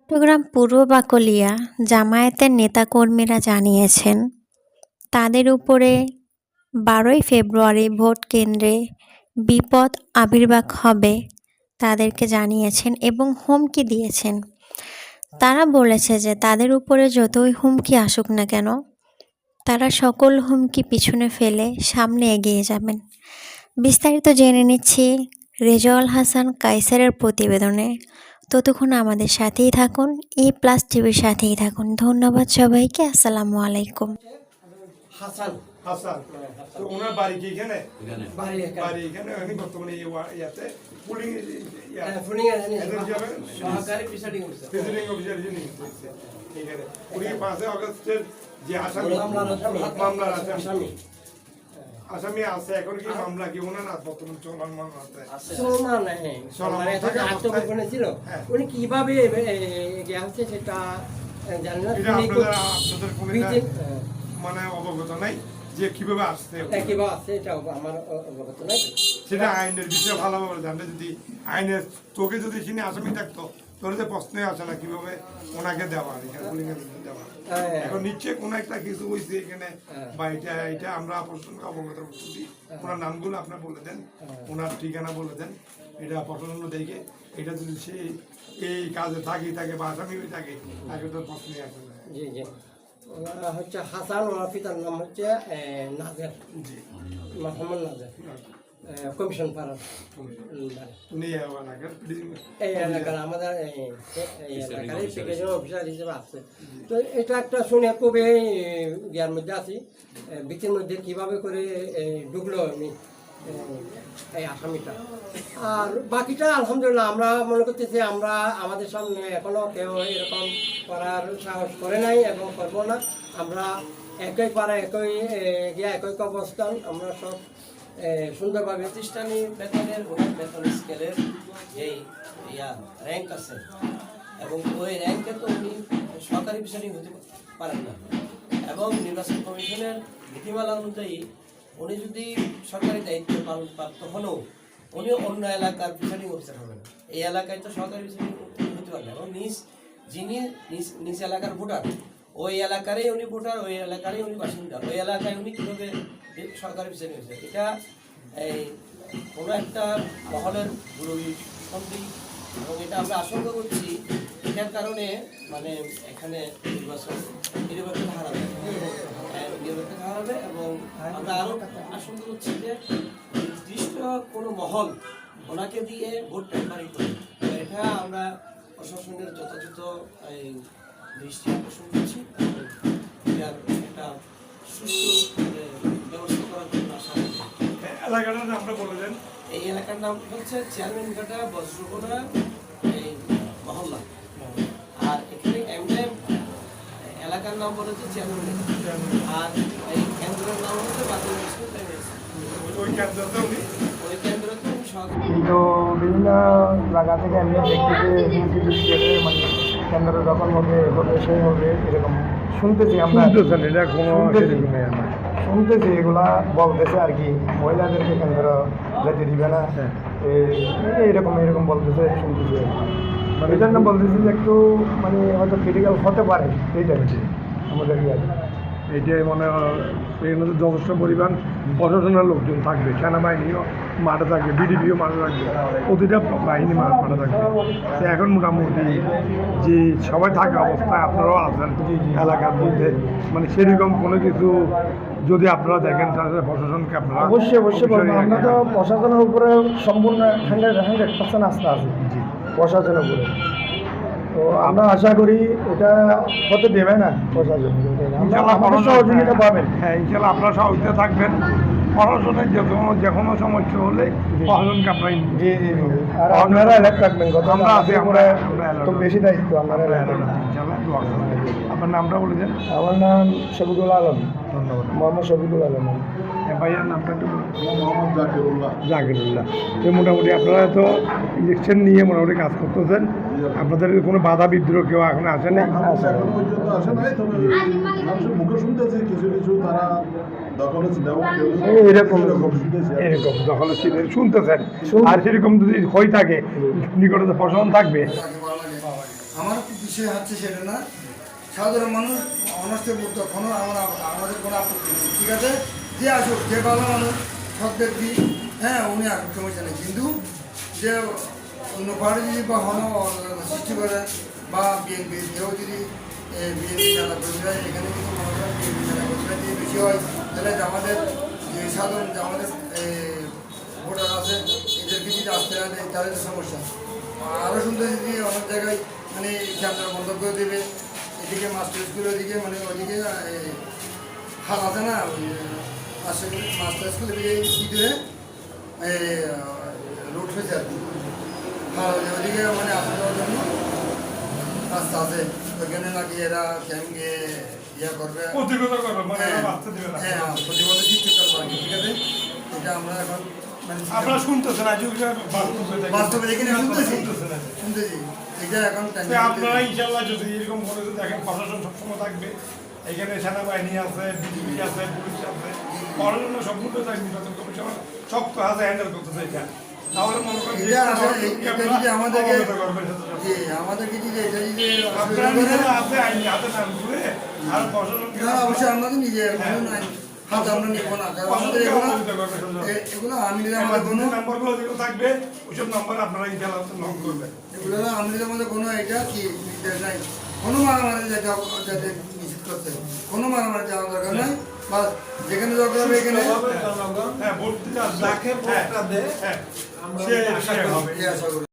চট্টগ্রাম পূর্ব বাকলিয়া জামায়াতের নেতাকর্মীরা জানিয়েছেন, তাদের উপরে ১২ই ফেব্রুয়ারি ভোট কেন্দ্রে বিপদ আবির্ভাব হবে তাদেরকে জানিয়েছেন এবং হুমকি দিয়েছেন। তারা বলেছে যে তাদের উপরে যতই হুমকি আসুক না কেন, তারা সকল হুমকি পিছনে ফেলে সামনে এগিয়ে যাবেন। বিস্তারিত জেনে নিচ্ছি রেজাউল হাসান কায়সারের প্রতিবেদনে। ততক্ষণ আমাদের সাথেই থাকুন, প্লাস টিভির সাথেই থাকুন। ধন্যবাদ সবাইকে। আসসালামু আলাইকুম। হাসান হাসান, তো ওনার বাড়ি কি এখানে? বাড়ি এখানে বর্তমানে ইয়াতে পুলিং সহকারী প্রিসাইডিং অফিসার প্রেসিডেন্ট অফিসার যিনি এখানে উনি 5 আগস্টের যে মামলার আসামি আছে, এখন কি মামলা কি ওনার না বর্তমান চলমান মামলা আছে? চলমান আত্মগোপনে ছিল। উনি কিভাবে গেছে সেটা জানি না, আপনাদের মানে অবগত নাই যে কিভাবে আসছে এটা আমার অবগত নাই। সেটা আইনের বিষয়ে ভালোভাবে জানলে, যদি আইনের তোকে যদি চিনি আসামি থাকতো তোর যে প্রশ্নই আসে না কিভাবে ওনাকে দেওয়া দেওয়া। এখন নিশ্চয় কোন একটা কিছু হয়েছে এখানে বা এটা আমরা প্রশাসনকে অবগত করছি। ওনার নামগুলো আপনার বলে দেন, ওনার ঠিকানা বলে দেন, এটা প্রশাসন দেখে এটা যদি সে এই কাজে থাকে বা আসামি হয়ে থাকে তাকে তো প্রশ্নই আসে না। জি জি, ওনারা হচ্ছে হাসান, ওনার পিতার নাম হচ্ছে নাজের, মোহাম্মদ নাজের, কমিশন পাড়ার। এই এলাকার আমাদের এলাকার প্রিসাইডিং অফিসার হিসেবে আছে। তো এটা একটা শুনে খুবই ইয়ার মধ্যে আছি, ভীতির মধ্যে কীভাবে করে ঢুকলো আমি এই আসামিটা। আর বাকিটা আলহামদুলিল্লাহ আমরা মনে করতেছি আমরা আমাদের সামনে এখনও কেউ এরকম করার সাহস করে নাই এবং করবো না। আমরা একই পাড়া একই গিয়া একই অবস্থান, আমরা সব সুন্দরভাবে প্রতিষ্ঠানী বেতনের বেতন স্কেলের যেই র্যাঙ্ক আছে এবং ওই র্যাঙ্কে তো উনি সরকারি প্রিসাইডিং হতে পারেন না, এবং নির্বাচন কমিশনের নীতিমালা অনুযায়ী উনি যদি সরকারি দায়িত্ব পালন প্রাপ্ত হলেও উনি অন্য এলাকার প্রিসাইডিং অফিসার হবেন। এই এলাকায় তো সরকারি প্রিসাইডিং হতে পারবে, এবং যিনি নিজ এলাকার ভোটার, ওই এলাকারই উনি ভোটার, ওই এলাকারই উনি বাসিন্দা, ওই এলাকায় উনি কীভাবে সরকারি প্রিসাইডিং অফিসার। এটা এই কোনো একটা মহলের সন্ধি, এবং এটা আমরা আশঙ্কা করছি এটার কারণে মানে এখানে নির্বাচন হারাবে এবং আমরা আরও আশঙ্কা করছি যে নির্দিষ্ট কোনো মহল ওনাকে দিয়ে ভোট টেম্পারিং করে। এটা আমরা প্রশাসনের যথাযথ দৃষ্টি আকর্ষণ করছি, একটা সুষ্ঠু ব্যবস্থা করার জন্য আশা করছি। এলাকাটার নামটা বলে দেন। এই এলাকার নাম হচ্ছে চেয়ারম্যান ঘাটা বজ্রকোনা এই মহল্লা, আর এখানে এলাকার নাম বলেছে চেয়ারম্যান, আর এই কেন্দ্রের নাম হচ্ছে ওই কেন্দ্রতে কিন্তু বিভিন্ন জায়গা থেকে এমনি দেখতেছি মানে কেন্দ্র দখল হবে সেই হবে এরকম শুনতেছি আমরা। এটা কোনো শুনতেছি এগুলা বলতেছে আর কি, মহিলাদেরকে কেন্দ্র যেতে দিবে না, এরকম বলতেছে শুনতেছি। মানে এই জন্য বলতেছি যে একটু মানে হয়তো ক্রিটিক্যাল হতে পারে এইটা আমাদের এইটাই মনে হয় এখানে যথেষ্ট পরিমাণ প্রশাসনের লোকজন থাকবে, সেনাবাহিনীও মাঠে থাকবে, বিডিপিও মাঠে থাকবে, প্রতিটা বাহিনী মাঠে থাকবে। তো এখন মোটামুটি যে সবাই থাকা অবস্থায় আপনারাও আছেন এলাকার মধ্যে, মানে সেরকম কোনো কিছু যদি আপনারা দেখেন তাহলে প্রশাসনকে আপনারা অবশ্যই আমরা তো প্রশাসনের উপরে সম্পূর্ণ 100% আস্থা আছে প্রশাসনের উপরে। তো আমরা আশা করি এটা হতে দেবে না প্রশাসন, সহযোগিতা পাবেন। হ্যাঁ, ইনশাল্লাহ আপনারা সহযোগিতা থাকবেন। প্রশাসনের যে কোনো সমস্যা হলে প্রশাসনকে আপনারা আর আপনারা অ্যালার্ট থাকবেন। আমরা আছি, আমরা খুব বেশি দায়িত্ব আপনারা। আপনার নামটা বলে দেন। আমার নাম শফিকুল আলম। ধন্যবাদ। মোহাম্মদ শফিকুল আলম। ভাইয়ার নামটা একটু মোহাম্মদ জাকিরুল্লাহ। তো মোটামুটি আপনারা তো ইলেকশন নিয়ে মোটামুটি কাজ করতেছেন, আপনাদের কোনো বাধা বিদ্রোহ কেউ এখন আসে নাই? এখন পর্যন্ত আসে নাই, তবে মানুষের মুখে শুনতেছে কিছু তারা এরকম দখল শুনতেছেন। আর সেরকম যদি হয়ে থাকে নিকটে প্রশাসন থাকবে। আমার বিষয় হচ্ছে সেটা না, সাধারণ মানুষ অনার্সে পড়তো কোনো আমাদের কোনো আপত্তি নেই, ঠিক আছে, যে আসুক, যে ভালো মানুষ সৎ ব্যক্তি, হ্যাঁ উনি আসুক, সমস্যা নেই। কিন্তু যে অন্য পাহাড়ে যদি বা হন সৃষ্টি করে বা বিএনপি কেউ যদি বিএনপি যারা করতে হয়, এখানে কিন্তু মনে করেন বিএনপি যারা করতে হয় যদি বেশি হয়, তাহলে আমাদের যে সাধারণ যে আমাদের ভোটার আছে এদেরকে যদি আসতে না দেয় তাহলে তো সমস্যা। আরও শুনতে যদি অনেক জায়গায় মানে কেন্দ্র বন্ধ করে দেবে, এদিকে মাস্টার স্কুলের দিকে মানে ওইদিকে হাল আছে না, ওই মাস্টার স্কুলের দিকে ভিতরে রোড হয়েছে আর কি, হাল হয়েছে ওইদিকে মানে আসা যাওয়ার জন্য রাস্তা আছে, ওইখানে নাকি এরা ক্যাম্পে ইয়ে করবে, প্রতিরোধ করবে, মানে এরা বাঁচতে দিবে না। হ্যাঁ প্রতিবন্ধ চিকিৎসা করবো আর কি, ঠিক আছে। এটা আমরা এখন মানে আপনারা শুনতেছেন আজ বাস্তবে এখানে শুনতেছি এটা এখন আপনারা ইনশাল্লাহ যদি এরকম করে দেখেন, প্রশাসন সবসময় থাকবে, এখানে সেনাবাহিনী আছে, বিজিবি আছে, পুলিশ আছে, প্রশাসন সম্পূর্ণ থাকবে, নির্বাচন কমিশন শক্ত হাতে হ্যান্ডেল করতেছে এটা। তাহলে মনে করেন এটা আসলে এটা যদি আমাদেরকে জি আমাদেরকে যদি এটা যদি আপনারা নিজেরা হাতে আইন হাতে নাম ঘুরে আর প্রশাসন অবশ্যই আমাদের নিজে হাত আমরা নিব না, কারণ আমাদের এগুলো আমি আমাদের কোনো নাম্বারগুলো যেগুলো থাকবে ওইসব নাম্বার আপনারা ইনশাল্লাহ নক করবেন। এগুলো আমাদের মধ্যে কোনো এটা কি নির্দেশ নাই, কোনো মারামারি যাতে নিশ্চিত করতে, কোনো মারামারি যাওয়ার দরকার নাই, বা যেখানে দরকার হবে এখানে হ্যাঁ ভোট দিতে আসবে, যাকে ভোটটা দেয় হ্যাঁ আমরা সে আশা করি হবে। আশা করি।